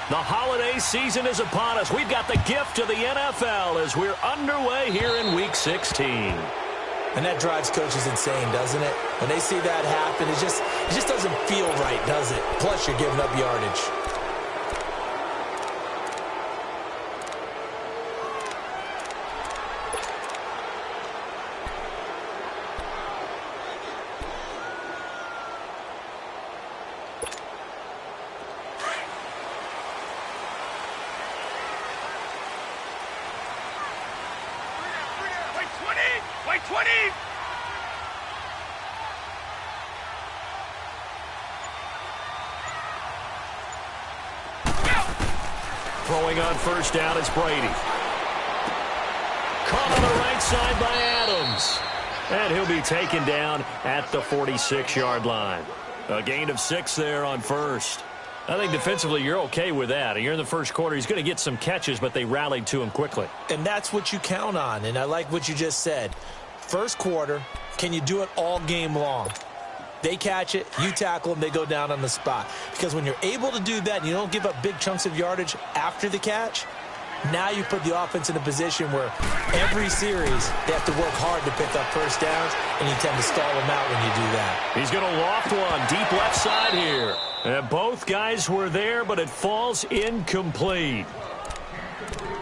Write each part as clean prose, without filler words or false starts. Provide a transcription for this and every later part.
The holiday season is upon us. We've got the gift of the NFL as we're underway here in Week 16. And that drives coaches insane, doesn't it? When they see that happen, it just doesn't feel right, does it? Plus, you're giving up yardage. Throwing on first down is Brady. Caught on the right side by Adams. And he'll be taken down at the 46-yard line. A gain of 6 there on first. I think defensively you're okay with that. You're in the first quarter. He's going to get some catches, but they rallied to him quickly. And that's what you count on, and I like what you just said. First quarter, can you do it all game long? They catch it, you tackle them, they go down on the spot. Because when you're able to do that and you don't give up big chunks of yardage after the catch, now you put the offense in a position where every series they have to work hard to pick up first downs, and you tend to stall them out when you do that. He's going to loft one deep left side here. And both guys were there, but it falls incomplete.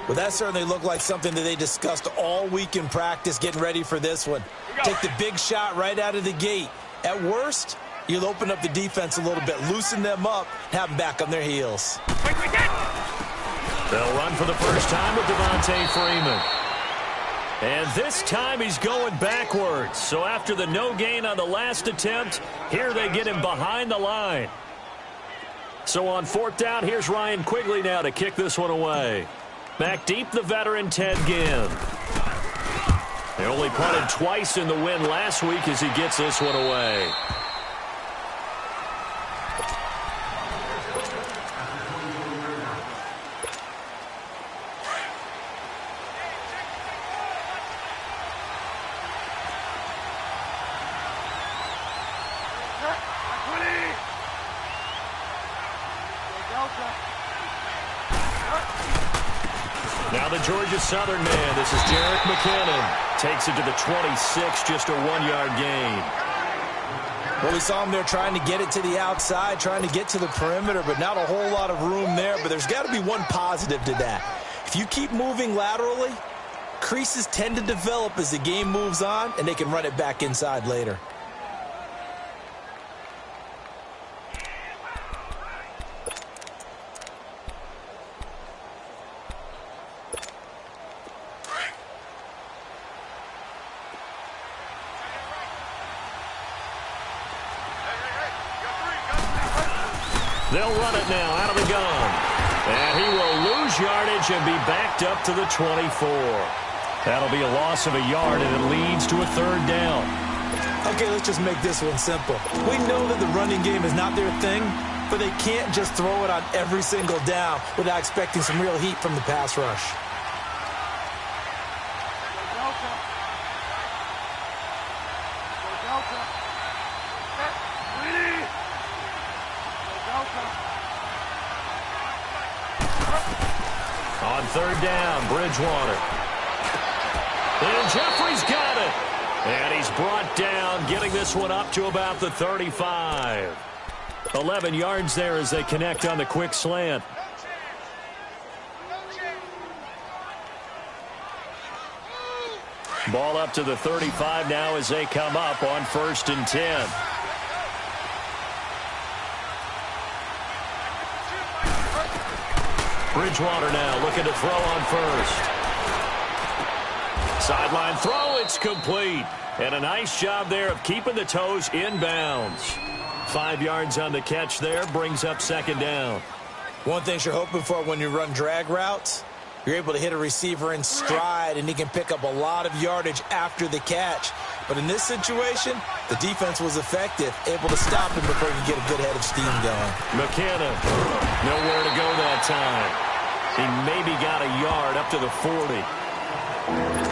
Well, that certainly looked like something that they discussed all week in practice, getting ready for this one. Take the big shot right out of the gate. At worst, you'll open up the defense a little bit, loosen them up, have them back on their heels. They'll run for the first time with Devontae Freeman. And this time he's going backwards. So after the no gain on the last attempt, here they get him behind the line. So on fourth down, here's Ryan Quigley now to kick this one away. Back deep, the veteran Ted Ginn. They only punted twice in the win last week as he gets this one away. Now the Georgia Southern man, this is Jerick McKinnon. Takes it to the 26, just a 1-yard gain. Well, we saw him there trying to get it to the outside, trying to get to the perimeter, but not a whole lot of room there. But there's got to be one positive to that. If you keep moving laterally, creases tend to develop as the game moves on, and they can run it back inside later. They'll run it now out of the gun. And he will lose yardage and be backed up to the 24. That'll be a loss of a yard, and it leads to a third down. Okay, let's just make this one simple. We know that the running game is not their thing, but they can't just throw it on every single down without expecting some real heat from the pass rush. On third down, Bridgewater. And Jeffrey's got it. And he's brought down, getting this one up to about the 35. 11 yards there as they connect on the quick slant. Ball up to the 35 now as they come up on 1st and 10. Bridgewater now looking to throw on first. Sideline throw, it's complete. And a nice job there of keeping the toes inbounds. 5 yards on the catch there, brings up 2nd down. One thing you're hoping for when you run drag routes, you're able to hit a receiver in stride, and he can pick up a lot of yardage after the catch. But in this situation, the defense was effective, able to stop him before you get a good head of steam going. McKinnon, nowhere to go that time. He maybe got a yard up to the 40.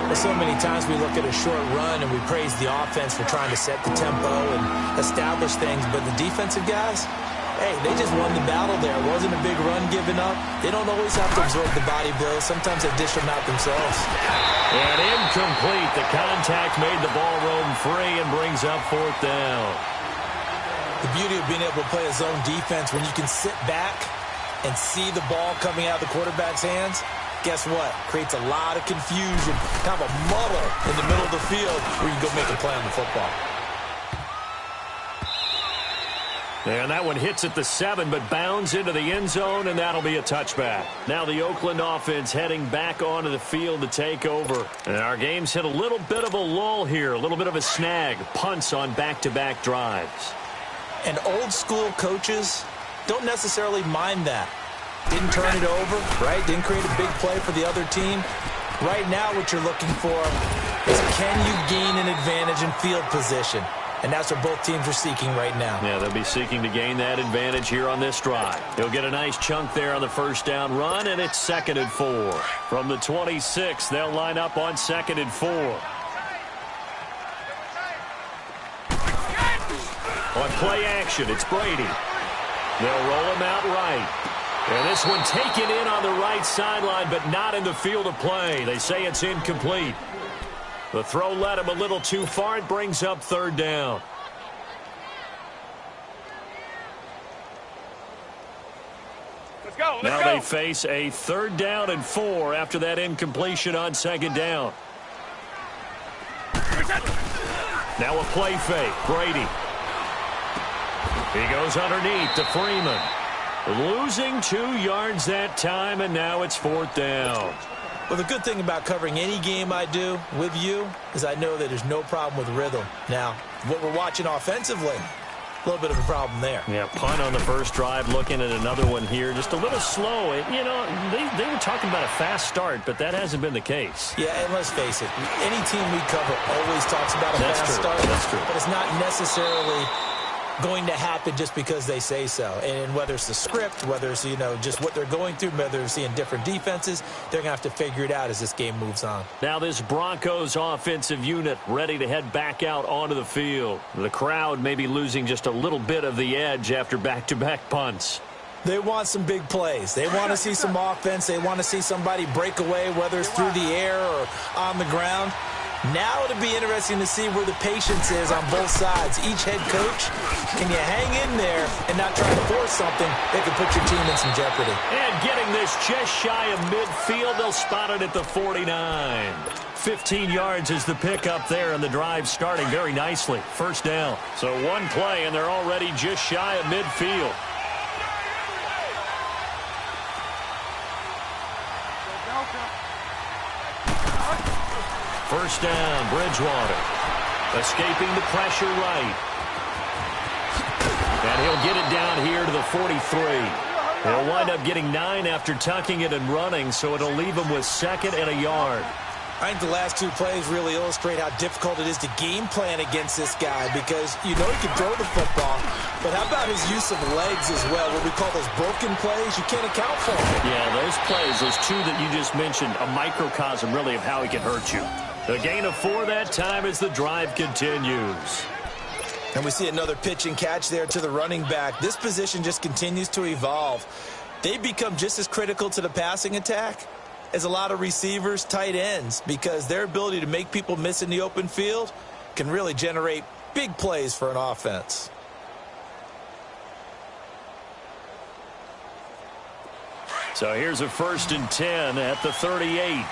Well, so many times we look at a short run and we praise the offense for trying to set the tempo and establish things, but the defensive guys, Hey, they just won the battle there. It wasn't a big run given up. They don't always have to absorb the body blows. Sometimes they dish them out themselves. And incomplete. The contact made the ball roam free and brings up 4th down. The beauty of being able to play a zone defense when you can sit back and see the ball coming out of the quarterback's hands, guess what? Creates a lot of confusion, kind of a muddle in the middle of the field where you can go make a play on the football. And that one hits at the 7, but bounds into the end zone, and that'll be a touchback. Now the Oakland offense heading back onto the field to take over. And our game's hit a little bit of a lull here, a little bit of a snag. Punts on back-to-back drives. And old-school coaches don't necessarily mind that. Didn't turn it over, right? Didn't create a big play for the other team. Right now what you're looking for is can you gain an advantage in field position? And that's what both teams are seeking right now. Yeah, they'll be seeking to gain that advantage here on this drive. He'll get a nice chunk there on the first down run, and it's 2nd and 4. From the 26, they'll line up on 2nd and 4. On play action, it's Brady. They'll roll him out right. And this one taken in on the right sideline, but not in the field of play. They say it's incomplete. The throw led him a little too far. It brings up 3rd down. Let's go. Now they face a 3rd down and 4 after that incompletion on 2nd down. Now a play fake. Brady. He goes underneath to Freeman. Losing 2 yards that time, and now it's 4th down. Well, the good thing about covering any game I do with you is I know that there's no problem with rhythm. Now, what we're watching offensively, a little bit of a problem there. Yeah, punt on the first drive, looking at another one here. Just a little slow. You know, they were talking about a fast start, but that hasn't been the case. Yeah, and let's face it, any team we cover always talks about a fast start. That's true. But it's not necessarily going to happen just because they say so. And whether it's the script, whether it's, just what they're going through, whether they're seeing different defenses, they're going to have to figure it out as this game moves on. Now this Broncos offensive unit ready to head back out onto the field. The crowd may be losing just a little bit of the edge after back-to-back punts. They want some big plays. They want to see some offense. They want to see somebody break away, whether it's through the air or on the ground. Now it'll be interesting to see where the patience is on both sides. Each head coach, can you hang in there and not try to force something that could put your team in some jeopardy? And getting this just shy of midfield, they'll spot it at the 49. 15 yards is the pickup there, and the drive starting very nicely. 1st down. So one play, and they're already just shy of midfield. First down, Bridgewater. Escaping the pressure right. And he'll get it down here to the 43. He'll wind up getting 9 after tucking it and running, so it'll leave him with 2nd and a yard. I think the last 2 plays really illustrate how difficult it is to game plan against this guy because he can throw the football, but how about his use of legs as well? What we call those broken plays, you can't account for them. Yeah, those plays, those 2 that you just mentioned, a microcosm really of how he can hurt you. The gain of 4 that time as the drive continues. And we see another pitch and catch there to the running back. This position just continues to evolve. They become just as critical to the passing attack as a lot of receivers, tight ends, because their ability to make people miss in the open field can really generate big plays for an offense. So here's a 1st and 10 at the 38.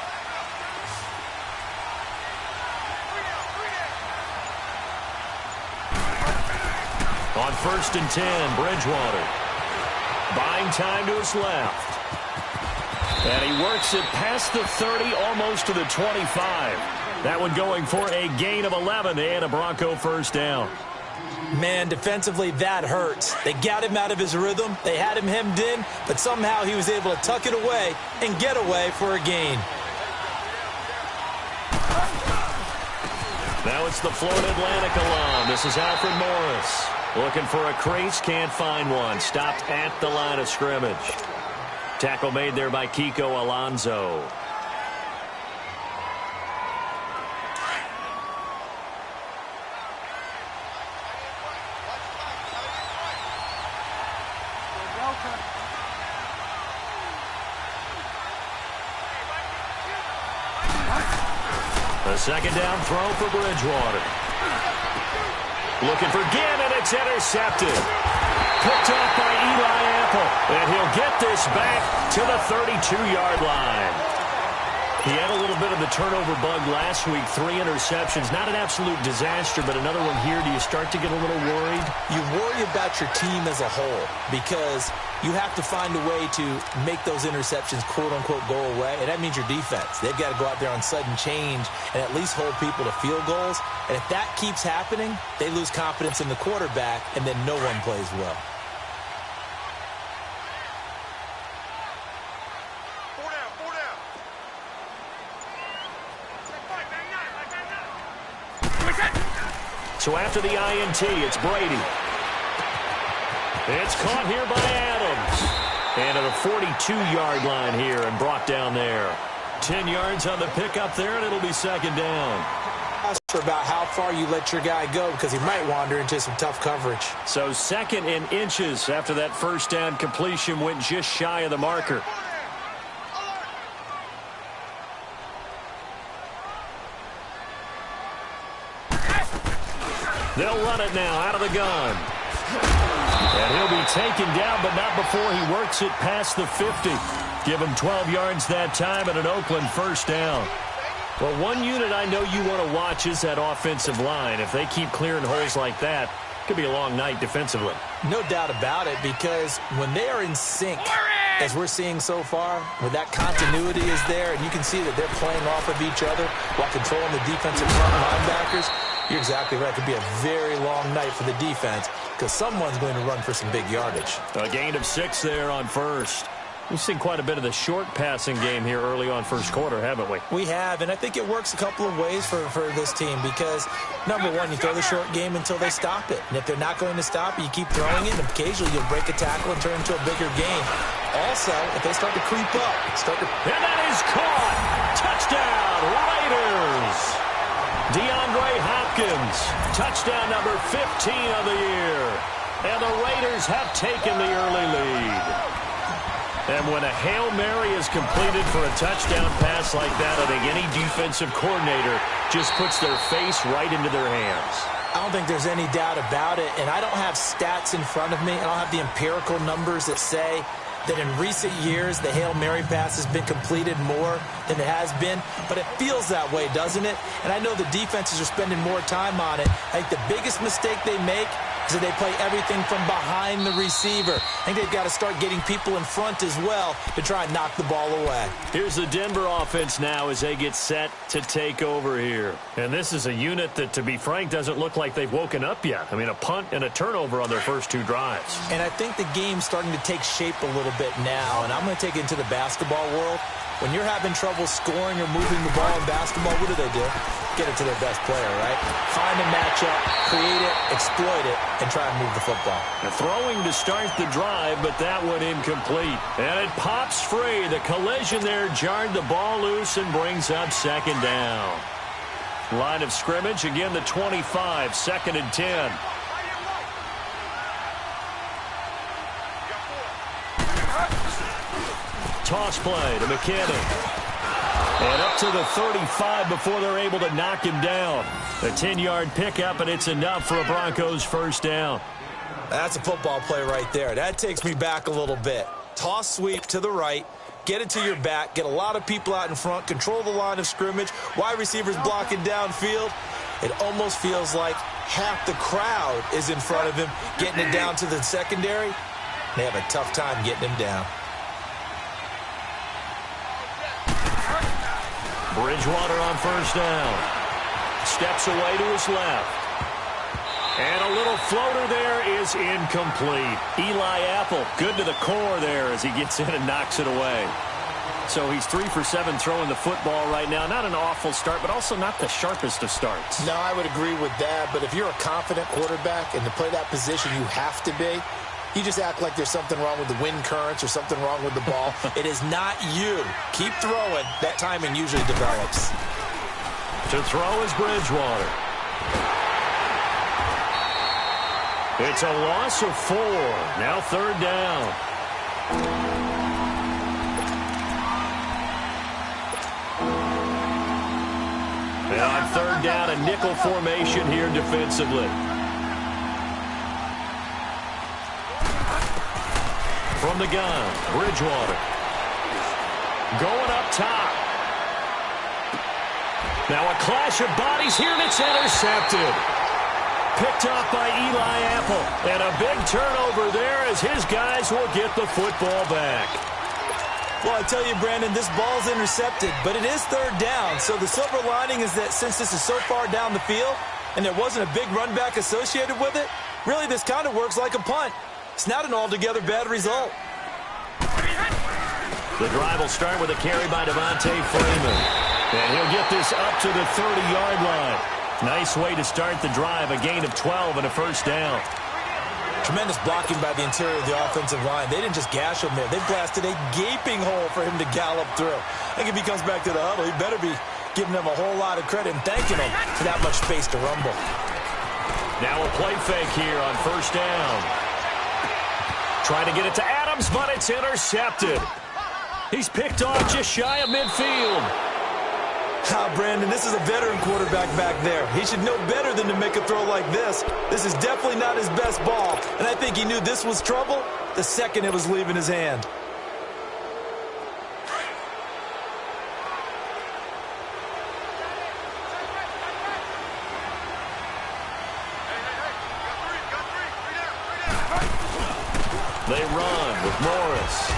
On 1st and 10, Bridgewater. Buying time to his left. And he works it past the 30, almost to the 25. That one going for a gain of 11 and a Bronco 1st down. Man, defensively, that hurts. They got him out of his rhythm. They had him hemmed in, but somehow he was able to tuck it away and get away for a gain. Now it's the Florida Atlantic alum. This is Alfred Morris. Looking for a crease, can't find one. Stopped at the line of scrimmage. Tackle made there by Kiko Alonso. second down throw for Bridgewater. Looking for Ginn, and it's intercepted. Picked off by Eli Apple. And he'll get this back to the 32-yard line. He had a little bit of the turnover bug last week. 3 interceptions. Not an absolute disaster, but another one here. Do you start to get a little worried? You worry about your team as a whole because you have to find a way to make those interceptions, quote-unquote, go away. And that means your defense. They've got to go out there on sudden change and at least hold people to field goals. And if that keeps happening, they lose confidence in the quarterback, and then no one plays well. So after the INT, it's Brady. It's caught here by Adams. And at a 42-yard line here and brought down there. 10 yards on the pickup there, and it'll be second down. About how far you let your guy go because he might wander into some tough coverage. So second in inches after that first down completion went just shy of the marker. They'll run it now out of the gun. And he'll be taken down, but not before he works it past the 50. Give him 12 yards that time and an Oakland first down. Well, one unit I know you want to watch is that offensive line. If they keep clearing holes like that, it could be a long night defensively. No doubt about it, because when they are in sync, as we're seeing so far, when that continuity is there, and you can see that they're playing off of each other while controlling the defensive front linebackers, you're exactly right. It could be a very long night for the defense because someone's going to run for some big yardage. A gain of 6 there on first. We've seen quite a bit of the short passing game here early on first quarter, haven't we? We have, and I think it works a couple of ways for this team because, number one, you throw the short game until they stop it. And if they're not going to stop it, you keep throwing it, and occasionally you'll break a tackle and turn it into a bigger game. Also, if they start to creep up, and that is caught! Touchdown, Raiders! DeAndre Hopkins, touchdown number 15 of the year. And the Raiders have taken the early lead. And when a Hail Mary is completed for a touchdown pass like that, I think any defensive coordinator just puts their face right into their hands. I don't think there's any doubt about it, and I don't have stats in front of me. I don't have the empirical numbers that say that in recent years the Hail Mary pass has been completed more than it has been, but it feels that way, doesn't it? And I know the defenses are spending more time on it. I think the biggest mistake they make is that they play everything from behind the receiver. I think they've got to start getting people in front as well to try and knock the ball away. Here's the Denver offense now as they get set to take over here. And this is a unit that, to be frank, doesn't look like they've woken up yet. I mean, a punt and a turnover on their first 2 drives. And I think the game's starting to take shape a little bit now, and I'm going to take it into the basketball world. When you're having trouble scoring or moving the ball in basketball, what do? Get it to their best player, right? Find a matchup, create it, exploit it, and try and move the football. The throwing to start the drive, but that one incomplete. And it pops free. The collision there jarred the ball loose and brings up second down. Line of scrimmage, again the 25, 2nd and 10. Toss play to McKinnon. And up to the 35 before they're able to knock him down. A 10-yard pickup, and it's enough for a Broncos first down. That's a football play right there. That takes me back a little bit. Toss sweep to the right. Get it to your back. Get a lot of people out in front. Control the line of scrimmage. Wide receivers blocking downfield. It almost feels like half the crowd is in front of him, getting it down to the secondary. They have a tough time getting him down. Bridgewater on first down. Steps away to his left. And a little floater there is incomplete. Eli Apple, good to the core there as he gets in and knocks it away. So he's 3 for 7 throwing the football right now. Not an awful start, but also not the sharpest of starts. No, I would agree with that. But if you're a confident quarterback and to play that position you have to be, you just act like there's something wrong with the wind currents or something wrong with the ball. It is not you. Keep throwing. That timing usually develops. To throw is Bridgewater. It's a loss of 4. Now 3rd down. And on third down, a nickel formation here defensively. From the gun, Bridgewater. Going up top. Now a clash of bodies here, and it's intercepted. Picked off by Eli Apple. And a big turnover there as his guys will get the football back. Well, I tell you, Brandon, this ball's intercepted, but it is third down. So the silver lining is that since this is so far down the field and there wasn't a big run back associated with it, really this kind of works like a punt. It's not an altogether bad result. The drive will start with a carry by Devontae Freeman. And he'll get this up to the 30-yard line. Nice way to start the drive, a gain of 12 and a first down. Tremendous blocking by the interior of the offensive line. They didn't just gash him there. They blasted a gaping hole for him to gallop through. I think if he comes back to the huddle, he better be giving them a whole lot of credit and thanking them for that much space to rumble. Now a play fake here on first down. Trying to get it to Adams, but it's intercepted. He's picked off just shy of midfield. Brandon, this is a veteran quarterback back there. He should know better than to make a throw like this. This is definitely not his best ball, and I think he knew this was trouble the second it was leaving his hand. They run with Morris.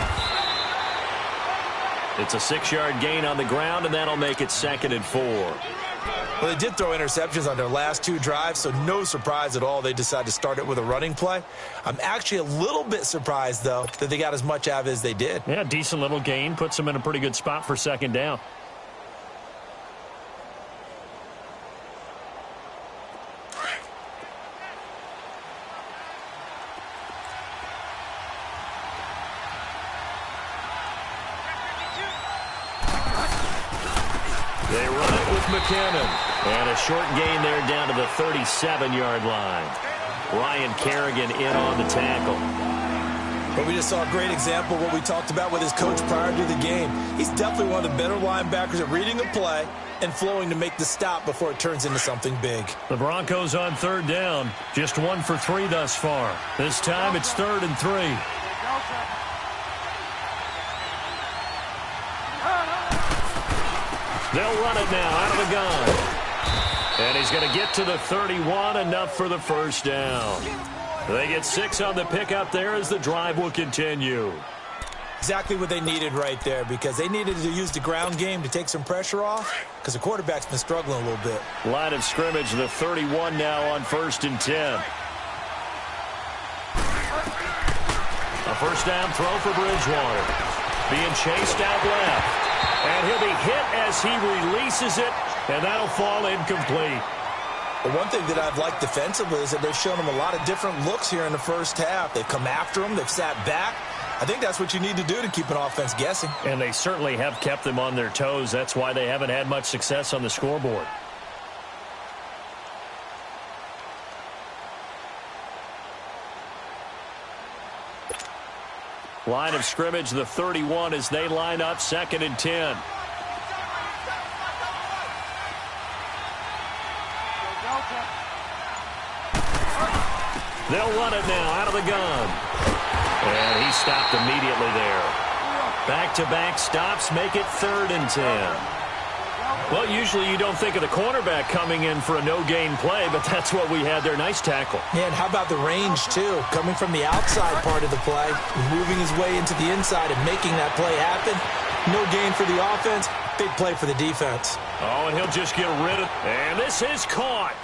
It's a 6-yard gain on the ground, and that'll make it 2nd and 4. Well, they did throw interceptions on their last 2 drives, so no surprise at all they decided to start it with a running play. I'm actually a little bit surprised, though, that they got as much out of it as they did. Yeah, decent little gain. Puts them in a pretty good spot for 2nd down. They run it with McKinnon. And a short gain there down to the 37-yard line. Ryan Kerrigan in on the tackle. But we just saw a great example of what we talked about with his coach prior to the game. He's definitely one of the better linebackers at reading a play and flowing to make the stop before it turns into something big. The Broncos on third down. Just 1 for 3 thus far. This time it's 3rd and 3. They'll run it now out of the gun. And he's going to get to the 31, enough for the first down. They get 6 on the pickup there as the drive will continue. Exactly what they needed right there, because they needed to use the ground game to take some pressure off, because the quarterback's been struggling a little bit. Line of scrimmage, the 31 now on 1st and 10. A first down throw for Bridgewater. Being chased out left. And he'll be hit as he releases it, and that'll fall incomplete. The one thing that I've liked defensively is that they've shown him a lot of different looks here in the first half. They've come after him. They've sat back. I think that's what you need to do to keep an offense guessing. And they certainly have kept them on their toes. That's why they haven't had much success on the scoreboard. Line of scrimmage, the 31, as they line up 2nd and 10. They'll run it now out of the gun. And he stopped immediately there. Back-to-back stops make it 3rd and 10. Well, usually you don't think of the cornerback coming in for a no-gain play, but that's what we had there. Nice tackle. Yeah, and how about the range, too? Coming from the outside part of the play, moving his way into the inside and making that play happen. No gain for the offense, big play for the defense. Oh, and he'll just get rid of it. And this is caught.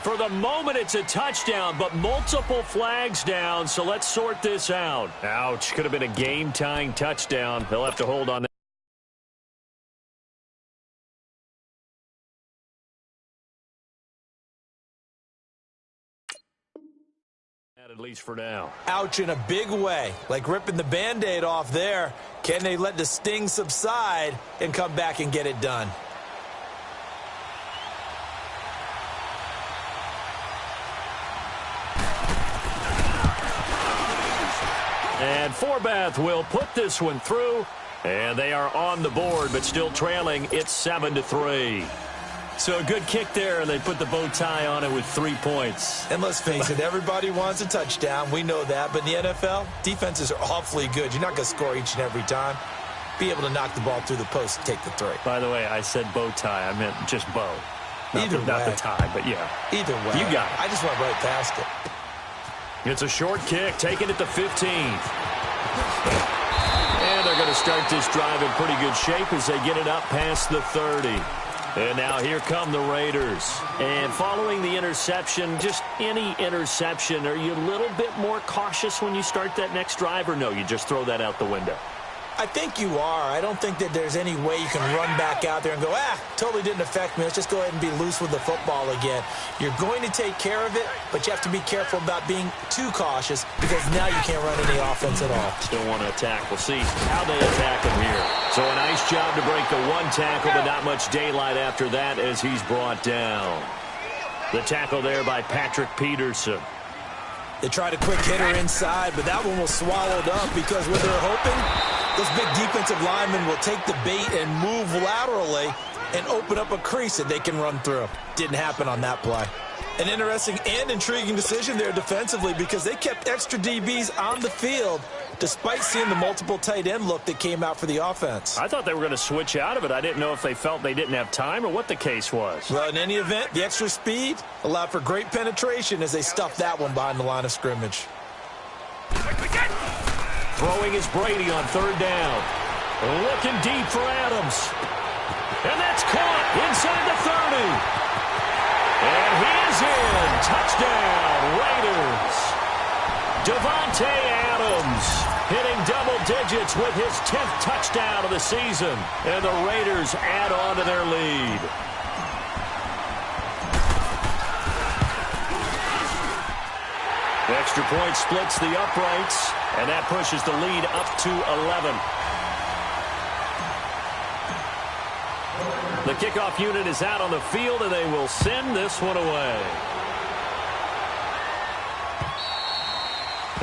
For the moment, it's a touchdown, but multiple flags down, so let's sort this out. Ouch, could have been a game-tying touchdown. They'll have to hold on that. At least for now. Ouch in a big way, like ripping the Band-Aid off there. Can they let the sting subside and come back and get it done? And Forbath will put this one through, and they are on the board, but still trailing. It's 7-3. So a good kick there, and they put the bow tie on it with 3 points. And let's face it, everybody wants a touchdown. We know that. But in the NFL, defenses are awfully good. You're not going to score each and every time. Be able to knock the ball through the post and take the 3. By the way, I said bow tie. I meant just bow. Not the tie, but yeah. Either way. You got it. I just went right past it. It's a short kick, taken at the 15. And they're going to start this drive in pretty good shape as they get it up past the 30. And now here come the Raiders. And following the interception, just any interception, are you a little bit more cautious when you start that next drive, or no, you just throw that out the window? I think you are. I don't think that there's any way you can run back out there and go, totally didn't affect me. Let's just go ahead and be loose with the football again. You're going to take care of it, but you have to be careful about being too cautious because now you can't run any offense at all. Still want to attack. We'll see how they attack him here. So a nice job to break the 1 tackle, but not much daylight after that as he's brought down. The tackle there by Patrick Peterson. They tried a quick hitter inside, but that one was swallowed up because what they're hoping, those big defensive linemen will take the bait and move laterally and open up a crease that they can run through. Didn't happen on that play. An interesting and intriguing decision there defensively because they kept extra DBs on the field despite seeing the multiple tight end look that came out for the offense. I thought they were going to switch out of it. I didn't know if they felt they didn't have time or what the case was. Well, in any event, the extra speed allowed for great penetration as they stuffed that one behind the line of scrimmage. Throwing is Brady on 3rd down. Looking deep for Adams. And that's caught inside the 30. And he is in. Touchdown, Raiders. Davante Adams hitting double digits with his 10th touchdown of the season. And the Raiders add on to their lead. The extra point splits the uprights, and that pushes the lead up to 11. The kickoff unit is out on the field, and they will send this one away.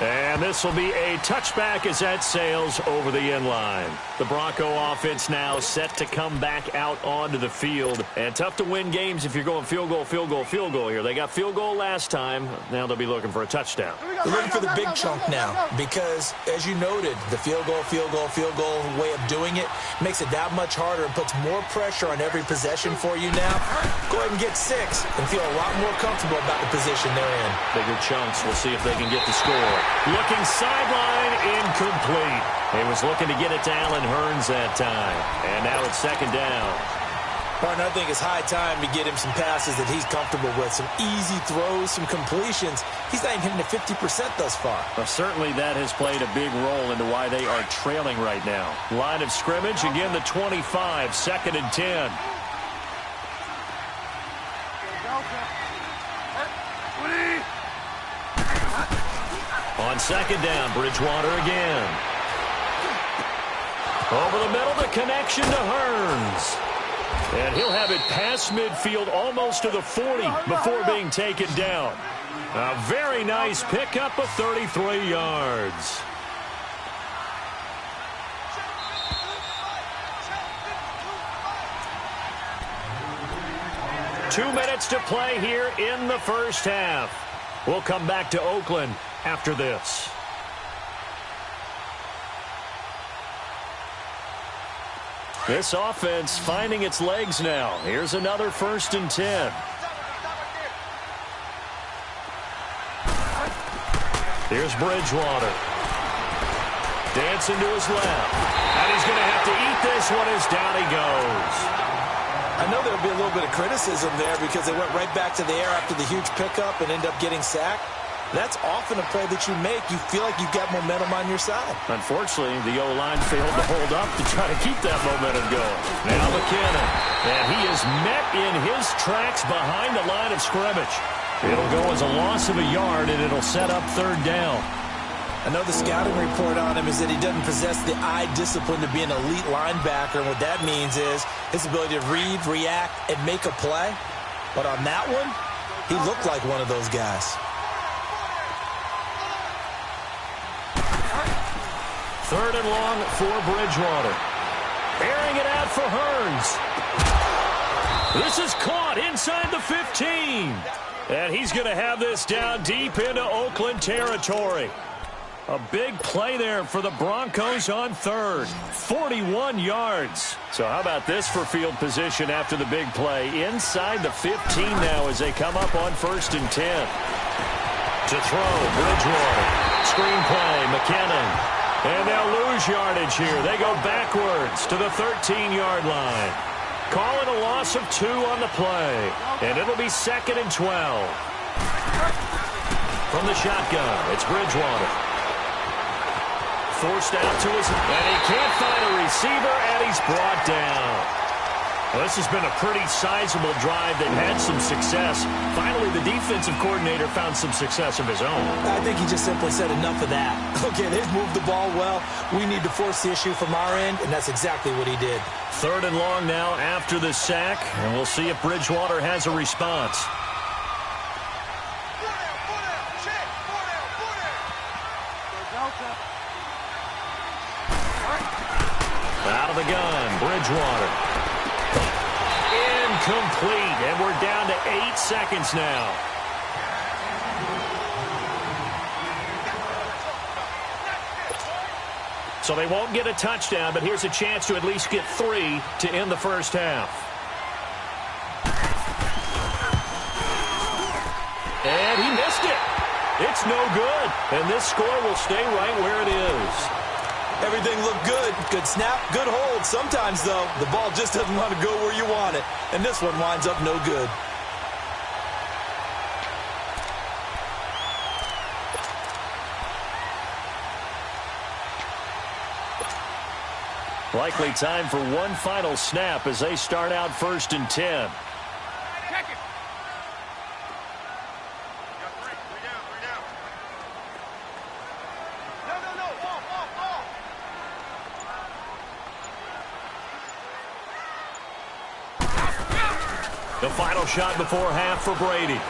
And this will be a touchback as that sails over the end line. The Bronco offense now set to come back out onto the field. And tough to win games if you're going field goal, field goal, field goal here. They got field goal last time. Now they'll be looking for a touchdown. They're looking for the big chunk now because, as you noted, the field goal way of doing it makes it that much harder and puts more pressure on every possession for you now. Go ahead and get 6 and feel a lot more comfortable about the position they're in. Bigger chunks. We'll see if they can get the score. Looking sideline, incomplete. He was looking to get it to Allen Hurns that time. And now it's 2nd down. Martin, I think it's high time to get him some passes that he's comfortable with. Some easy throws, some completions. He's not even hitting to 50% thus far. Well, certainly that has played a big role into why they are trailing right now. Line of scrimmage, again the 25, 2nd and 10. On 2nd down, Bridgewater again. Over the middle, the connection to Hurns. And he'll have it past midfield, almost to the 40 before being taken down. A very nice pickup of 33 yards. Two minutes to play here in the first half. We'll come back to Oakland after this. This offense finding its legs now. Here's another 1st and 10. Here's Bridgewater. Dancing to his left. And he's going to have to eat this one as down he goes. I know there'll be a little bit of criticism there because they went right back to the air after the huge pickup and end up getting sacked. That's often a play that you make. You feel like you've got momentum on your side. Unfortunately, the O-line failed to hold up to try to keep that momentum going. Now McKinnon. And he is met in his tracks behind the line of scrimmage. It'll go as a loss of a yard, and it'll set up 3rd down. I know the scouting report on him is that he doesn't possess the eye discipline to be an elite linebacker. And what that means is his ability to read, react, and make a play. But on that one, he looked like one of those guys. 3rd and long for Bridgewater. Airing it out for Hurns. This is caught inside the 15. And he's going to have this down deep into Oakland territory. A big play there for the Broncos on third. 41 yards. So how about this for field position after the big play? Inside the 15 now as they come up on 1st and 10. To throw, Bridgewater. Screen play, McKinnon. And they'll lose yardage here. They go backwards to the 13-yard line. Calling a loss of 2 on the play. And it'll be 2nd and 12. From the shotgun, it's Bridgewater. Forced out to his, and he can't find a receiver, and he's brought down. Well, this has been a pretty sizable drive that had some success. Finally, the defensive coordinator found some success of his own. I think he just simply said enough of that. Okay, they've moved the ball well. We need to force the issue from our end, and that's exactly what he did. 3rd and long now after the sack, and we'll see if Bridgewater has a response. Out of the gun, Bridgewater. Incomplete, and we're down to 8 seconds now. So they won't get a touchdown, but here's a chance to at least get 3 to end the first half. And he missed it. It's no good, and this score will stay right where it is. Everything looked good. Good snap, good hold. Sometimes, though, the ball just doesn't want to go where you want it. And this one winds up no good. Likely time for one final snap as they start out 1st and 10. The final shot before half for Brady.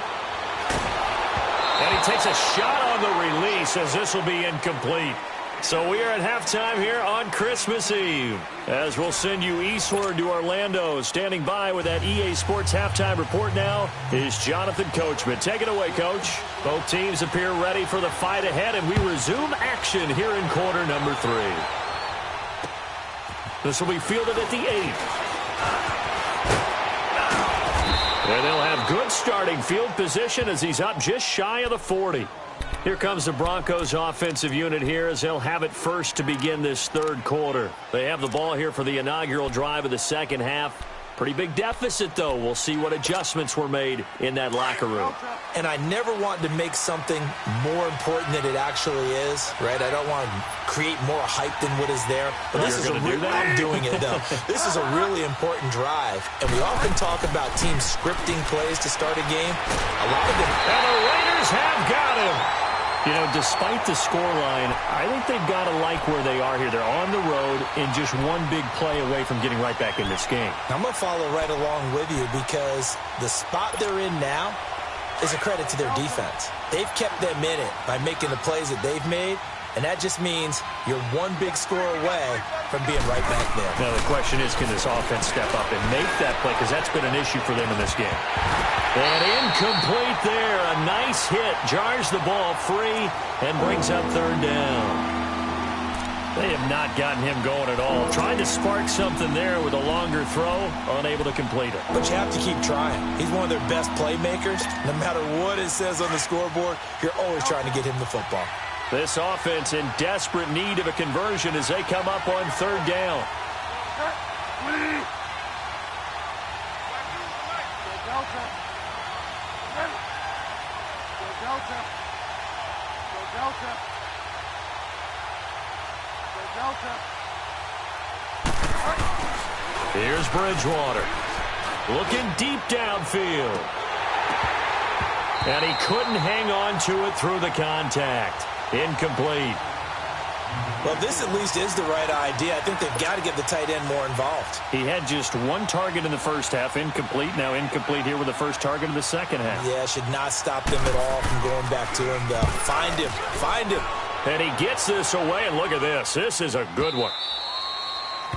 And he takes a shot on the release as this will be incomplete. So we are at halftime here on Christmas Eve. As we'll send you eastward to Orlando. Standing by with that EA Sports halftime report now is Jonathan Coachman. Take it away, Coach. Both teams appear ready for the fight ahead, and we resume action here in quarter number 3. This will be fielded at the 8. And they'll have good starting field position as he's up just shy of the 40. Here comes the Broncos offensive unit here as they'll have it first to begin this 3rd quarter. They have the ball here for the inaugural drive of the 2nd half. Pretty big deficit, though. We'll see what adjustments were made in that locker room. And I never want to make something more important than it actually is, right? I don't want to create more hype than what is there. But this is I'm doing it, though. This is a really important drive. And we often talk about teams scripting plays to start a game. A lot of them. And the Raiders have got him. You know, despite the scoreline, I think they've got to like where they are here. They're on the road and just one big play away from getting right back in this game. I'm going to follow right along with you because the spot they're in now is a credit to their defense. They've kept them in it by making the plays that they've made, and that just means you're one big score away from being right back there. Now, the question is, can this offense step up and make that play? Because that's been an issue for them in this game. And incomplete there. A nice hit. Jars the ball free and brings up 3rd down. They have not gotten him going at all. Tried to spark something there with a longer throw. Unable to complete it. But you have to keep trying. He's one of their best playmakers. No matter what it says on the scoreboard, you're always trying to get him the football. This offense in desperate need of a conversion as they come up on 3rd down. Here's Bridgewater. Looking deep downfield. And he couldn't hang on to it through the contact. Incomplete. Well, this at least is the right idea. I think they've got to get the tight end more involved. He had just one target in the first half, incomplete. Now incomplete here with the first target of the second half. Yeah, should not stop them at all from going back to him, though. Find him. And he gets this away, and look at this. This is a good one.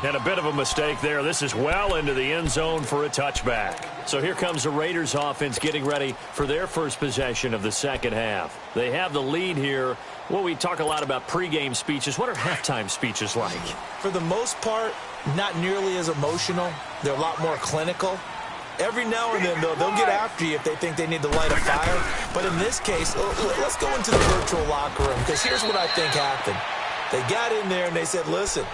And a bit of a mistake there. This is well into the end zone for a touchback. So here comes the Raiders offense getting ready for their first possession of the second half. They have the lead here. Well, we talk a lot about pregame speeches. What are halftime speeches like? For the most part, not nearly as emotional. They're a lot more clinical. Every now and then, though, they'll get after you if they think they need to light a fire. But in this case, let's go into the virtual locker room, because here's what I think happened. They got in there and they said, listen,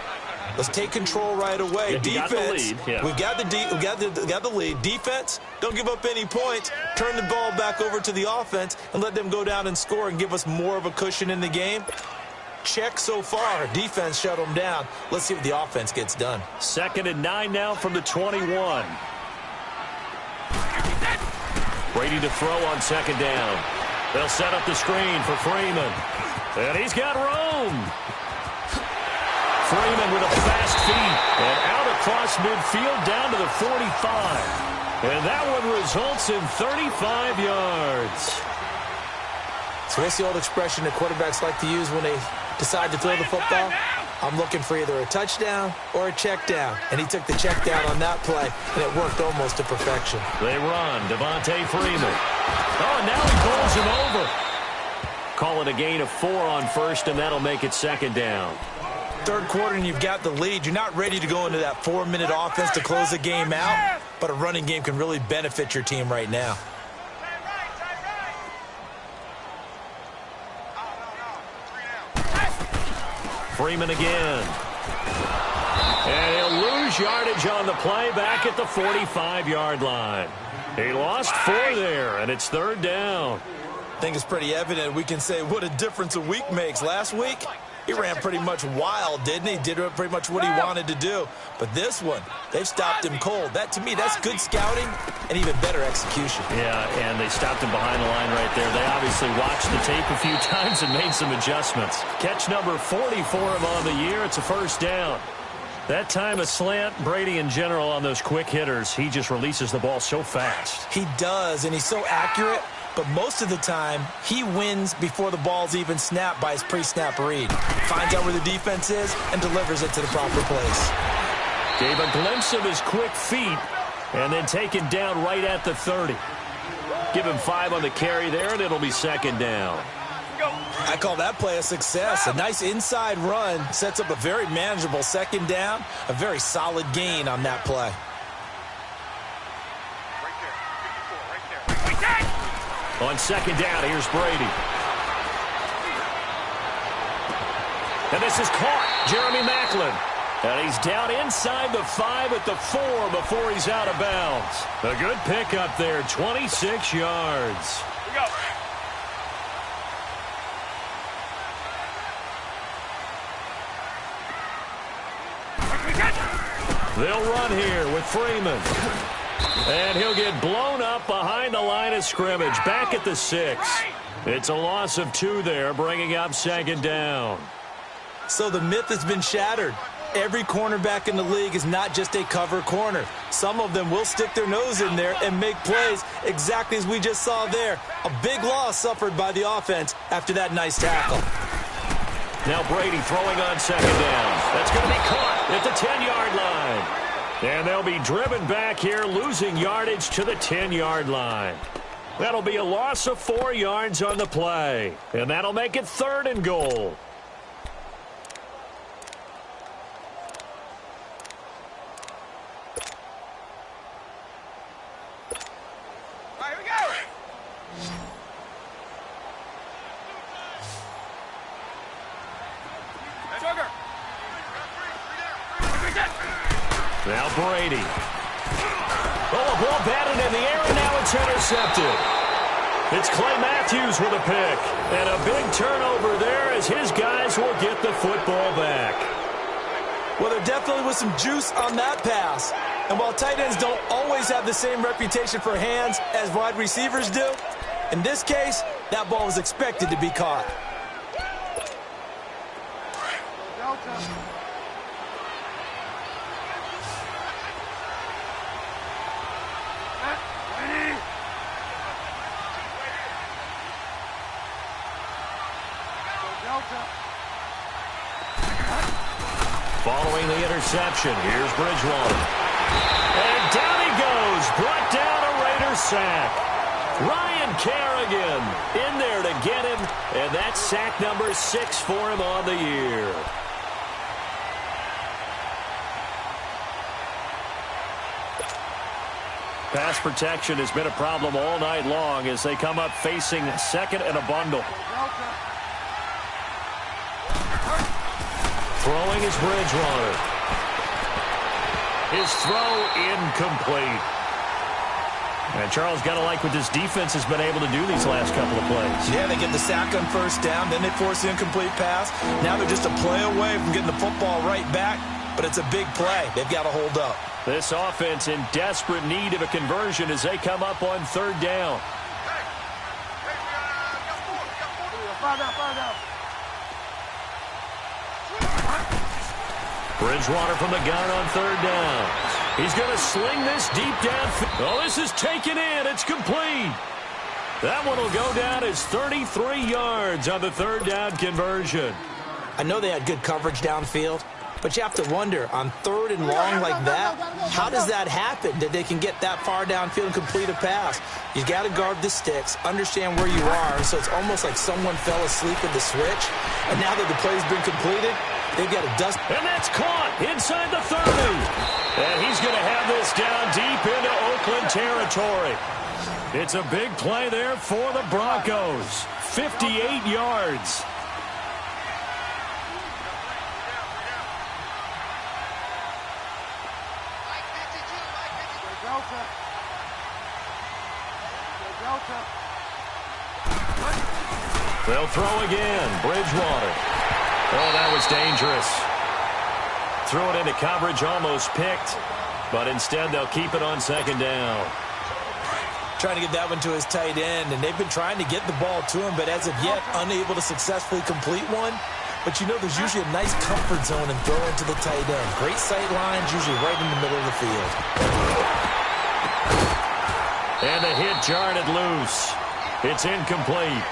let's take control right away. Defense, we've got the lead. Defense, don't give up any points. Turn the ball back over to the offense and let them go down and score and give us more of a cushion in the game. Check so far. Defense shut them down. Let's see what the offense gets done. 2nd and 9 now from the 21. Brady to throw on 2nd down. They'll set up the screen for Freeman. And he's got room. Freeman with a fast feet and out across midfield down to the 45. And that one results in 35 yards. So what's the old expression that quarterbacks like to use when they decide to throw the football? I'm looking for either a touchdown or a check down. And he took the check down on that play, and it worked almost to perfection. They run. Devontae Freeman. Oh, and now he pulls him over. Call it a gain of 4 on first, and that'll make it 2nd down. Third quarter, and you've got the lead. You're not ready to go into that 4-minute offense to close the game out, but a running game can really benefit your team right now. Freeman again. And he'll lose yardage on the play back at the 45-yard line. He lost 4 there, and it's 3rd down. I think it's pretty evident. We can say what a difference a week makes. Last week, he ran pretty much wild, didn't he? Did pretty much what he wanted to do. But this one, they've stopped him cold. That, to me, that's good scouting and even better execution. Yeah, and they stopped him behind the line right there. They obviously watched the tape a few times and made some adjustments. Catch number 44 on the year. It's a 1st down. That time a slant. Brady in general on those quick hitters, he just releases the ball so fast. He does, and he's so accurate. But most of the time, he wins before the ball's even snapped by his pre-snap read. Finds out where the defense is and delivers it to the proper place. Gave a glimpse of his quick feet and then taken down right at the 30. Give him 5 on the carry there, and it'll be 2nd down. I call that play a success. A nice inside run sets up a very manageable 2nd down. A very solid gain on that play. On 2nd down, here's Brady. And this is caught. Jeremy Maclin. And he's down inside the 5 at the 4 before he's out of bounds. A good pickup there, 26 yards. Go. They'll run here with Freeman. And he'll get blown up behind the line of scrimmage, back at the 6. It's a loss of 2 there, bringing up 2nd down. So the myth has been shattered. Every cornerback in the league is not just a cover corner. Some of them will stick their nose in there and make plays exactly as we just saw there. A big loss suffered by the offense after that nice tackle. Now Brady throwing on 2nd down. That's going to be caught at the 10-yard line. And they'll be driven back here, losing yardage to the 10-yard line. That'll be a loss of 4 yards on the play. And that'll make it 3rd and goal. All right, here we go. Sugar. Now Brady. Oh, a ball batted in the air, and now it's intercepted. It's Clay Matthews with a pick. And a big turnover there as his guys will get the football back. Well, there definitely was some juice on that pass. And while tight ends don't always have the same reputation for hands as wide receivers do, in this case, that ball was expected to be caught. Following the interception, here's Bridgewater. And down he goes. Brought down a Raider sack. Ryan Kerrigan in there to get him, and that's sack number 6 for him on the year. Pass protection has been a problem all night long as they come up facing second and a bundle. Throwing is Bridgewater. His throw incomplete. And Charles, got to like what this defense has been able to do these last couple of plays. Yeah, they get the sack on first down, then they force the incomplete pass. Now they're just a play away from getting the football right back, but it's a big play. They've got to hold up. This offense in desperate need of a conversion as they come up on third down. Bridgewater from the gun on third down. He's going to sling this deep down. Oh, this is taken in. It's complete. That one will go down as 33 yards on the third down conversion. I know they had good coverage downfield, but you have to wonder, on third and long like that, how does that happen that they can get that far downfield and complete a pass? You got to guard the sticks, understand where you are, so it's almost like someone fell asleep at the switch, and now that the play's been completed, they've got to dust. And that's caught inside the 30. And he's going to have this down deep into Oakland territory. It's a big play there for the Broncos. 58 yards. They'll throw again. Bridgewater. Oh, that was dangerous. Threw it into coverage, almost picked, but instead they'll keep it on second down. Trying to get that one to his tight end, and they've been trying to get the ball to him, but as of yet, unable to successfully complete one. But you know there's usually a nice comfort zone in throwing to the tight end. Great sight lines, usually right in the middle of the field. And the hit jarred it loose. It's incomplete.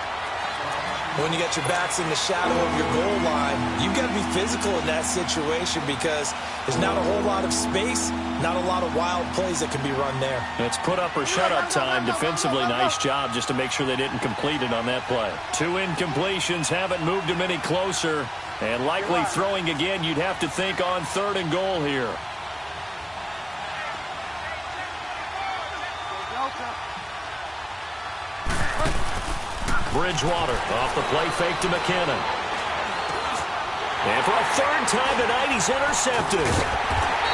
When you got your backs in the shadow of your goal line, you've got to be physical in that situation because there's not a whole lot of space, not a lot of wild plays that can be run there. It's put up or shut up time. Defensively, nice job just to make sure they didn't complete it on that play. 2 incompletions haven't moved them any closer, and likely throwing again, you'd have to think on third and goal here. Bridgewater off the play fake to McKinnon. And for a third time tonight, he's intercepted.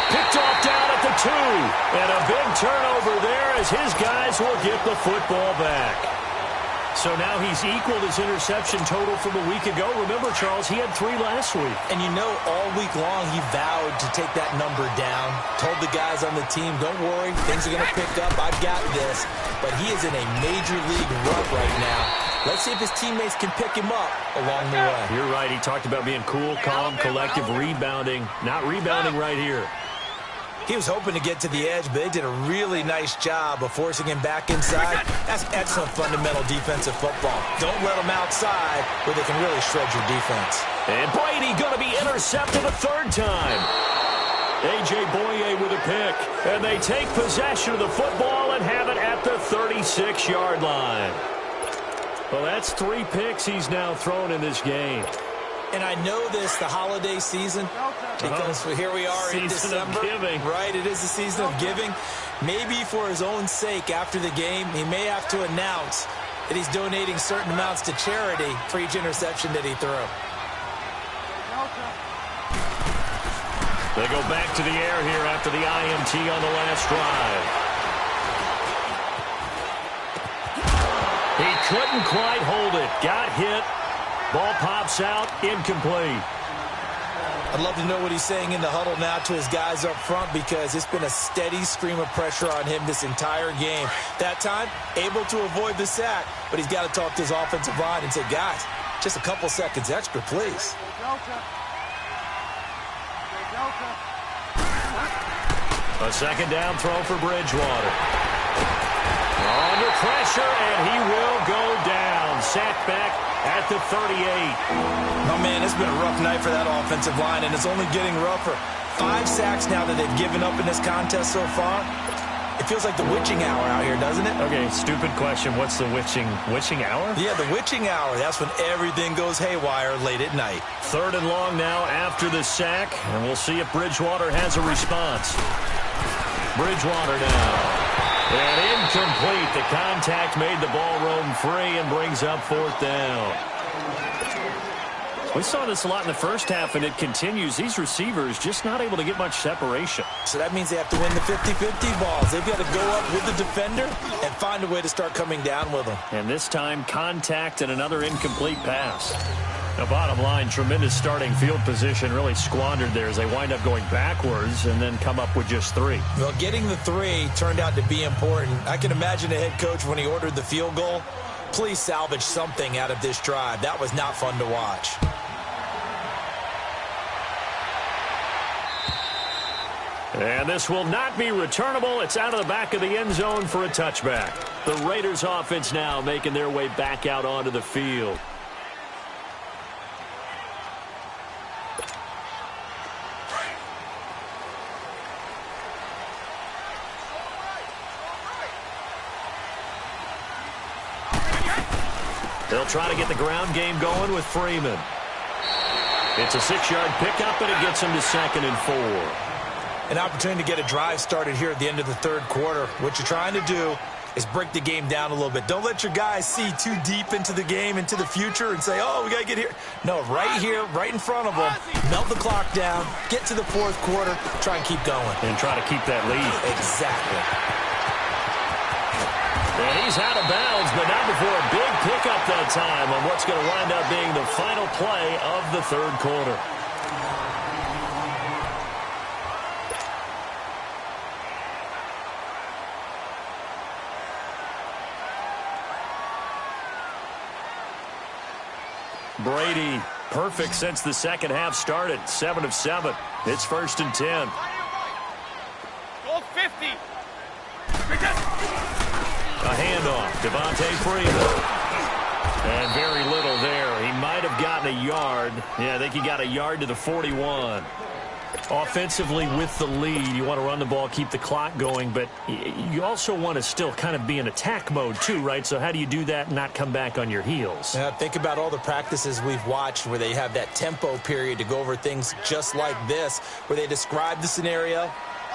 Picked off down at the 2. And a big turnover there as his guys will get the football back. So now he's equaled his interception total from a week ago. Remember, Charles, he had 3 last week. And you know, all week long he vowed to take that number down. Told the guys on the team, don't worry, things are going to pick up. I've got this. But he is in a major league rut right now. Let's see if his teammates can pick him up along the way. You're right. He talked about being cool, calm, collective, rebounding. Not rebounding right here. He was hoping to get to the edge, but they did a really nice job of forcing him back inside. That's excellent fundamental defensive football. Don't let them outside where they can really shred your defense. And Brady going to be intercepted a third time. A.J. Boye with a pick. And they take possession of the football and have it at the 36-yard line. Well, that's 3 picks he's now thrown in this game. And I know this, the holiday season, because here we are in December. Season of giving. Right, it is the season of giving. Maybe for his own sake after the game, he may have to announce that he's donating certain amounts to charity for each interception that he threw. They go back to the air here after the INT on the last drive. He couldn't quite hold it. Got hit. Ball pops out. Incomplete. I'd love to know what he's saying in the huddle now to his guys up front because it's been a steady stream of pressure on him this entire game. That time, able to avoid the sack, but he's got to talk to his offensive line and say, guys, just a couple seconds extra, please. A second down throw for Bridgewater. Under pressure, and he will go down. Sacked back at the 38. Oh, man, it's been a rough night for that offensive line, and it's only getting rougher. 5 sacks now that they've given up in this contest so far. It feels like the witching hour out here, doesn't it? Okay, stupid question. What's the witching hour? Yeah, the witching hour. That's when everything goes haywire late at night. 3rd and long now after the sack, and we'll see if Bridgewater has a response. Bridgewater now. And incomplete. The contact made the ball roam free and brings up 4th down. We saw this a lot in the first half, and it continues. These receivers just not able to get much separation. So that means they have to win the 50-50 balls. They've got to go up with the defender and find a way to start coming down with them. And this time, contact and another incomplete pass. Now, bottom line, tremendous starting field position really squandered there as they wind up going backwards and then come up with just 3. Well, getting the 3 turned out to be important. I can imagine the head coach when he ordered the field goal. Please salvage something out of this drive. That was not fun to watch. And this will not be returnable. It's out of the back of the end zone for a touchback. The Raiders offense now making their way back out onto the field. They'll try to get the ground game going with Freeman. It's a 6-yard pickup, and it gets him to 2nd and 4. An opportunity to get a drive started here at the end of the 3rd quarter. What you're trying to do is break the game down a little bit. Don't let your guys see too deep into the game, into the future, and say, oh, we got to get here. No, right here, right in front of them, melt the clock down, get to the 4th quarter, try and keep going. And try to keep that lead. Exactly. And he's out of bounds, but not before a big pickup that time on what's going to wind up being the final play of the 3rd quarter. Brady, perfect since the second half started. 7 of 7. It's 1st and 10. Goal 50. A handoff. Devontae Freeman. And very little there. He might have gotten a yard. Yeah, I think he got a yard to the 41. Offensively with the lead, you want to run the ball, keep the clock going, but you also want to still kind of be in attack mode too, right? So how do you do that and not come back on your heels? Think about all the practices we've watched where they have that tempo period to go over things just like this, where they describe the scenario,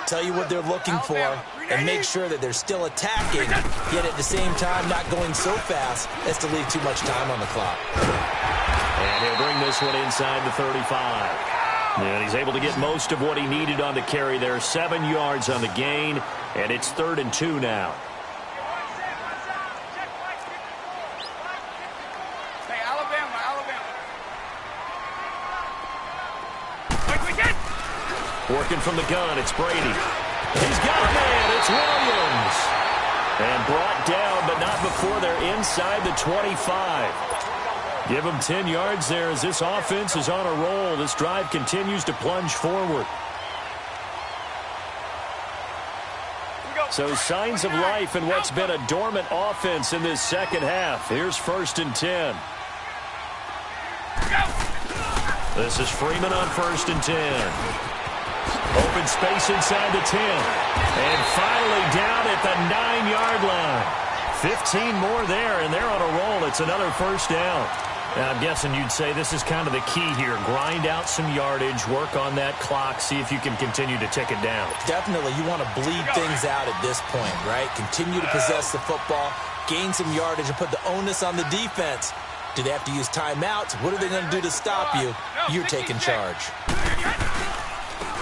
tell you what they're looking for, and make sure that they're still attacking, yet at the same time not going so fast as to leave too much time on the clock. And he'll bring this one inside the 35. And he's able to get most of what he needed on the carry there. 7 yards on the gain, and it's 3rd and 2 now. Hey, Alabama. Working from the gun, it's Brady. He's got a man, it's Williams. And brought down, but not before they're inside the 25. Give him 10 yards there as this offense is on a roll. This drive continues to plunge forward. So signs of life in what's been a dormant offense in this second half. Here's 1st and 10. This is Freeman on 1st and 10. Open space inside the 10. And finally down at the 9-yard line. 15 more there, and they're on a roll. It's another 1st down. I'm guessing you'd say this is kind of the key here. Grind out some yardage, work on that clock, see if you can continue to tick it down. Definitely. You want to bleed things out at this point, right? Continue to possess the football, gain some yardage, and put the onus on the defense. Do they have to use timeouts? What are they going to do to stop you? You're taking charge.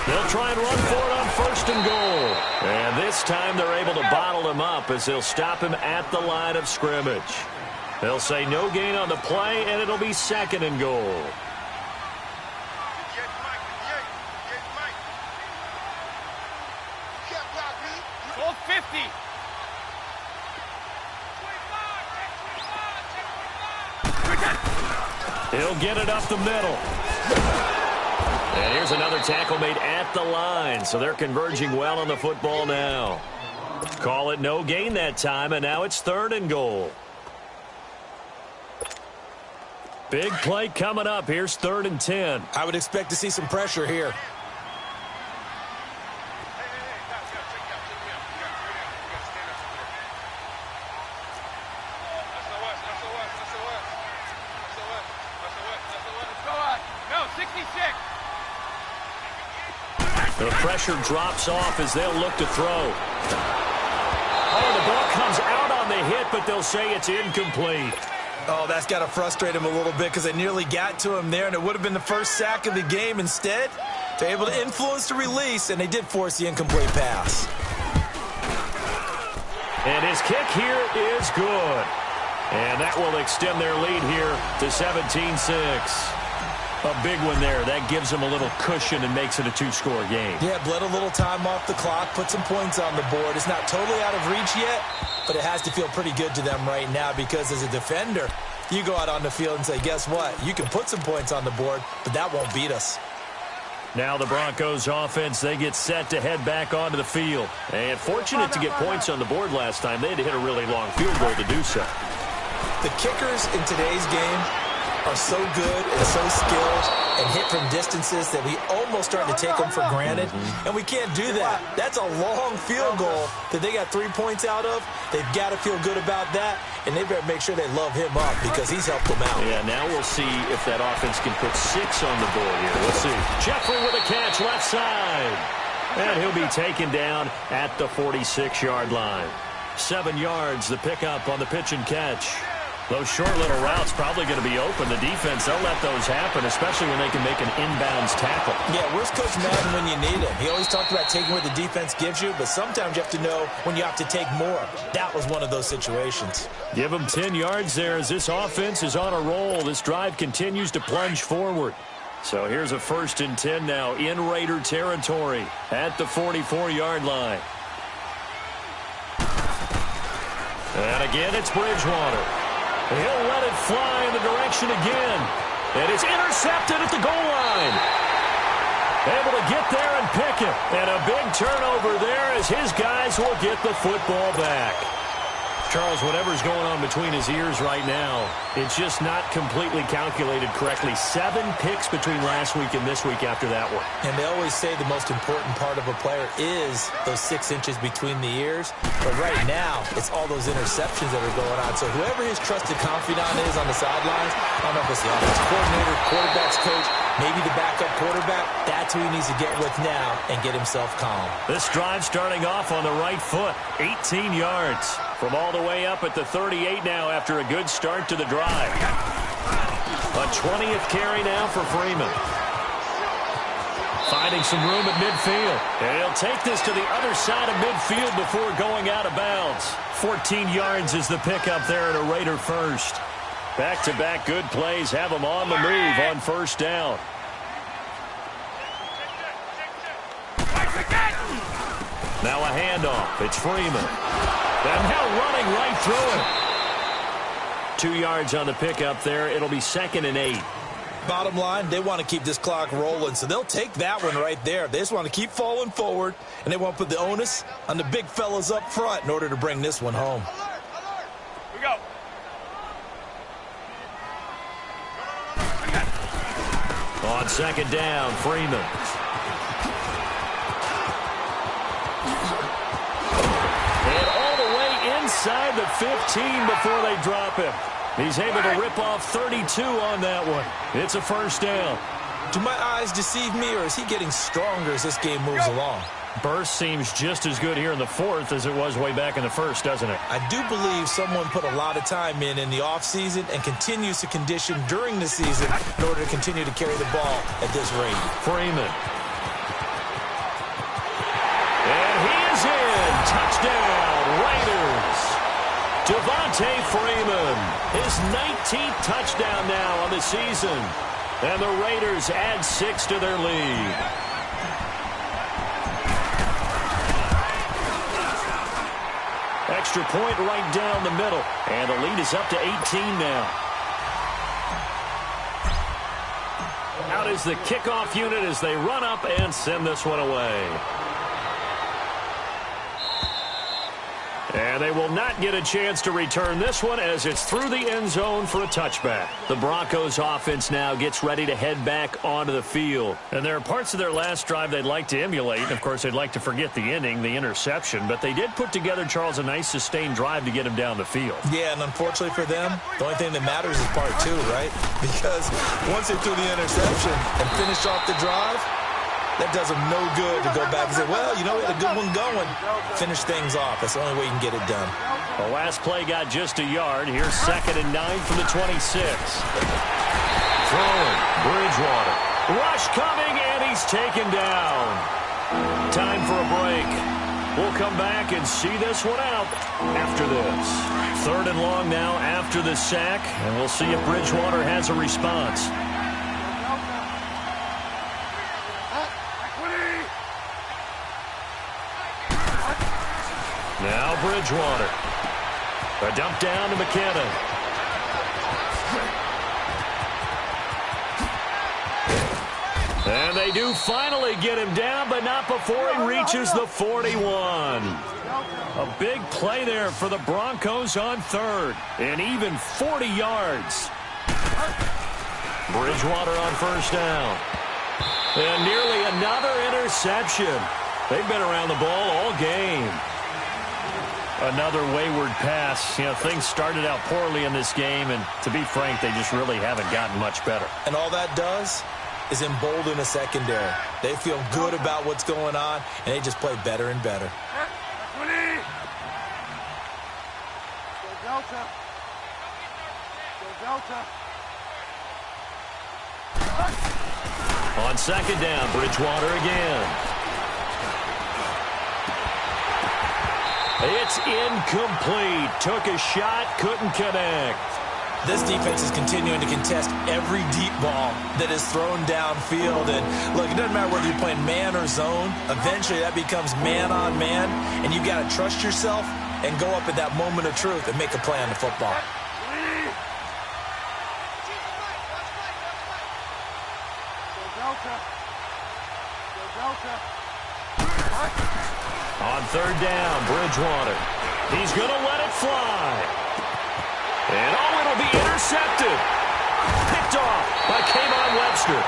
They'll try and run for it on 1st and goal. And this time they're able to bottle him up as they'll stop him at the line of scrimmage. They'll say no gain on the play, and it'll be 2nd and goal. Goal 50. He'll get it up the middle. And here's another tackle made at the line, so they're converging well on the football now. Call it no gain that time, and now it's 3rd and goal. Big play coming up. Here's 3rd and 10. I would expect to see some pressure here. The pressure drops off as they'll look to throw. Oh, the ball comes out on the hit, but they'll say it's incomplete. Oh, that's got to frustrate him a little bit because they nearly got to him there, and it would have been the first sack of the game. Instead, they're able to influence the release, and they did force the incomplete pass. And his kick here is good. And that will extend their lead here to 17-6. A big one there. That gives them a little cushion and makes it a 2-score game. Yeah, bled a little time off the clock, put some points on the board. It's not totally out of reach yet, but it has to feel pretty good to them right now because as a defender, you go out on the field and say, guess what? You can put some points on the board, but that won't beat us. Now the Broncos offense, they get set to head back onto the field. And fortunate to get points on the board last time. They had to hit a really long field goal to do so. The kickers in today's game are so good and so skilled and hit from distances that we almost start to take them for granted, and we can't do that. That's a long field goal that they got 3 points out of. They've got to feel good about that, and they better make sure they love him up because he's helped them out. Yeah, now we'll see if that offense can put 6 on the board here. We'll see. Jeffrey with a catch left side, and he'll be taken down at the 46-yard line. 7 yards, the pickup on the pitch and catch. Those short little routes probably going to be open. The defense, they'll let those happen, especially when they can make an inbounds tackle. Yeah, where's Coach Madden when you need him? He always talked about taking what the defense gives you, but sometimes you have to know when you have to take more. That was one of those situations. Give them 10 yards there as this offense is on a roll. This drive continues to plunge forward. So here's a 1st and 10 now in Raider territory at the 44-yard line. And again, it's Bridgewater. He'll let it fly in the direction again. And it's intercepted at the goal line. Able to get there and pick it. And a big turnover there as his guys will get the football back. Charles, whatever's going on between his ears right now, it's just not completely calculated correctly. 7 picks between last week and this week after that one. And they always say the most important part of a player is those 6 inches between the ears. But right now, it's all those interceptions that are going on. So whoever his trusted confidant is on the sidelines, I don't know if it's the offensive coordinator, quarterback's coach, maybe the backup quarterback, that's who he needs to get with now and get himself calm. This drive starting off on the right foot, 18 yards. From all the way up at the 38 now after a good start to the drive. A 20th carry now for Freeman. Finding some room at midfield. And he'll take this to the other side of midfield before going out of bounds. 14 yards is the pickup there at a Raider first. Back-to-back good plays have them on the move on 1st down. Now a handoff. It's Freeman. And now running right through it. 2 yards on the pickup there. It'll be 2nd and 8. Bottom line, they want to keep this clock rolling, so they'll take that one right there. They just want to keep falling forward, and they want to put the onus on the big fellas up front in order to bring this one home. Here we go. On 2nd down, Freeman. Inside the 15 before they drop him. He's able to rip off 32 on that one. It's a 1st down. Do my eyes deceive me, or is he getting stronger as this game moves along? Burst seems just as good here in the 4th as it was way back in the 1st, doesn't it? I do believe someone put a lot of time in the offseason and continues to condition during the season in order to continue to carry the ball at this rate. Freeman. And he is in. Touchdown, Raiders. Devontae Freeman, his 19th touchdown now on the season. And the Raiders add 6 to their lead. Extra point right down the middle. And the lead is up to 18 now. Out is the kickoff unit as they run up and send this one away. And they will not get a chance to return this one as it's through the end zone for a touchback. The Broncos offense now gets ready to head back onto the field. And there are parts of their last drive they'd like to emulate. And of course, they'd like to forget the inning, the interception. But they did put together, Charles, a nice sustained drive to get him down the field. Yeah, and unfortunately for them, the only thing that matters is part two, right? Because once they threw the interception and finished off the drive, that does them no good to go back and say, well, you know, we had a good one going. Finish things off. That's the only way you can get it done. The last play got just a yard. Here's 2nd and 9 from the 26. Throwing, Bridgewater. Rush coming, and he's taken down. Time for a break. We'll come back and see this one out after this. 3rd and long now after the sack, and we'll see if Bridgewater has a response. Now Bridgewater. A dump down to McKinnon. And they do finally get him down, but not before he reaches the 41. A big play there for the Broncos on 3rd. And even 40 yards. Bridgewater on 1st down. And nearly another interception. They've been around the ball all game. Another wayward pass. You know, things started out poorly in this game, and to be frank, they just really haven't gotten much better. And all that does is embolden a secondary. They feel good about what's going on, and they just play better and better. On 2nd down, Bridgewater again. It's incomplete. Took a shot, couldn't connect. This defense is continuing to contest every deep ball that is thrown downfield. And, look, it doesn't matter whether you're playing man or zone. Eventually, that becomes man on man. And you've got to trust yourself and go up at that moment of truth and make a play on the football. On 3rd down, Bridgewater. He's going to let it fly. And, oh, it'll be intercepted. Picked off by Kayvon Webster.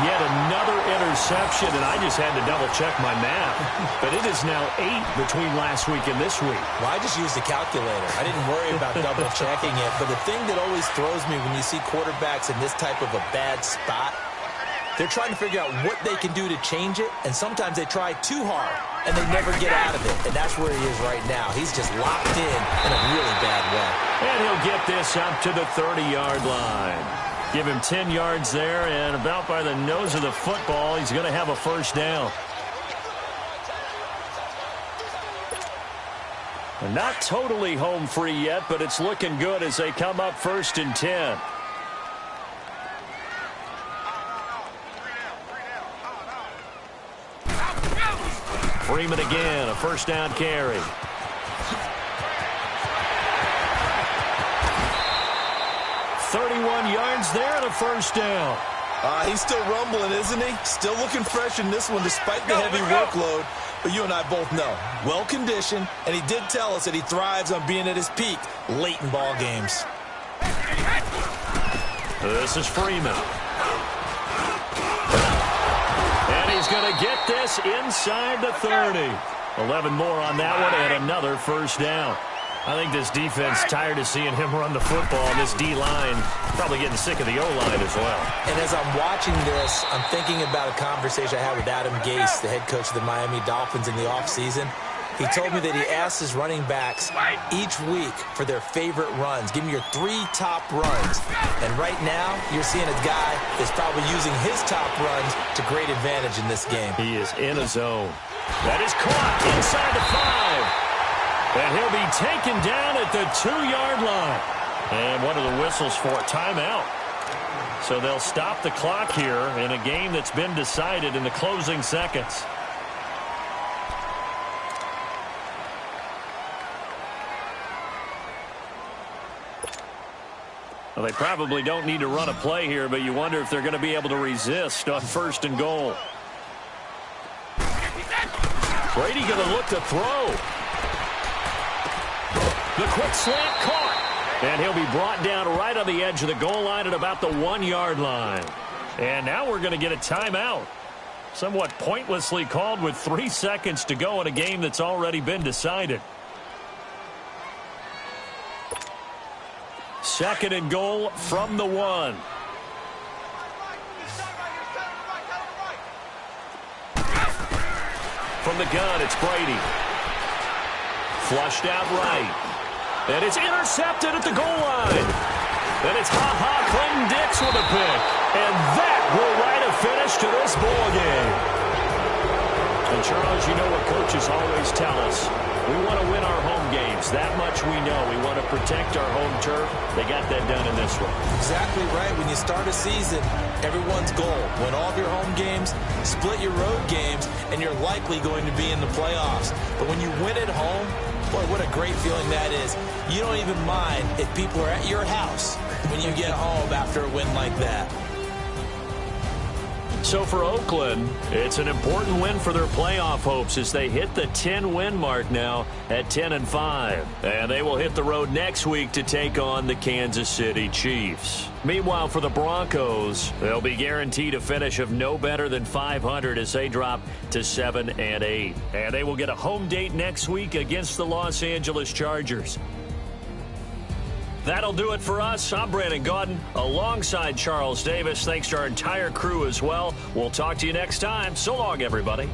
Yet another interception, and I just had to double-check my math. But it is now 8 between last week and this week. Well, I just used a calculator. I didn't worry about double-checking it. But the thing that always throws me when you see quarterbacks in this type of a bad spot, they're trying to figure out what they can do to change it, and sometimes they try too hard, and they never get out of it. And that's where he is right now. He's just locked in a really bad way. And he'll get this up to the 30-yard line. Give him 10 yards there, and about by the nose of the football, he's going to have a 1st down. And not totally home free yet, but it's looking good as they come up 1st and 10. Freeman again, a 1st down carry. 31 yards there and a 1st down. He's still rumbling, isn't he? Still looking fresh in this one despite the heavy workload. But you and I both know, well-conditioned, and he did tell us that he thrives on being at his peak late in ball games. This is Freeman. And he's going to get this inside the 30. 11 more on that one and another 1st down. I think this defense tired of seeing him run the football, and this D-line probably getting sick of the O-line as well. And as I'm watching this, I'm thinking about a conversation I had with Adam Gase, the head coach of the Miami Dolphins, in the offseason. He told me that he asked his running backs each week for their favorite runs. Give me your 3 top runs. And right now, you're seeing a guy that's probably using his top runs to great advantage in this game. He is in a zone. That is caught inside the 5. And he'll be taken down at the 2-yard line. And what are the whistles for? Timeout. So they'll stop the clock here in a game that's been decided in the closing seconds. Well, they probably don't need to run a play here, but you wonder if they're going to be able to resist on 1st and goal. Brady going to look to throw. The quick slant caught. And he'll be brought down right on the edge of the goal line at about the 1-yard line. And now we're going to get a timeout. Somewhat pointlessly called with 3 seconds to go in a game that's already been decided. 2nd and goal from the 1. From the gun, it's Brady. Flushed out right. And it's intercepted at the goal line. And it's Clinton Dix with a pick. And that will write a finish to this ball game. And Charles, you know what coaches always tell us. We want to win our home games. That much we know. We want to protect our home turf. They got that done in this one. Exactly right. When you start a season, everyone's goal, win all of your home games, split your road games, and you're likely going to be in the playoffs. But when you win at home, boy, what a great feeling that is. You don't even mind if people are at your house when you get home after a win like that. So for Oakland, it's an important win for their playoff hopes as they hit the 10-win mark now at 10-5. And they will hit the road next week to take on the Kansas City Chiefs. Meanwhile, for the Broncos, they'll be guaranteed a finish of no better than 500 as they drop to 7-8. And they will get a home date next week against the Los Angeles Chargers. That'll do it for us. I'm Brandon Gaudin alongside Charles Davis. Thanks to our entire crew as well. We'll talk to you next time. So long, everybody.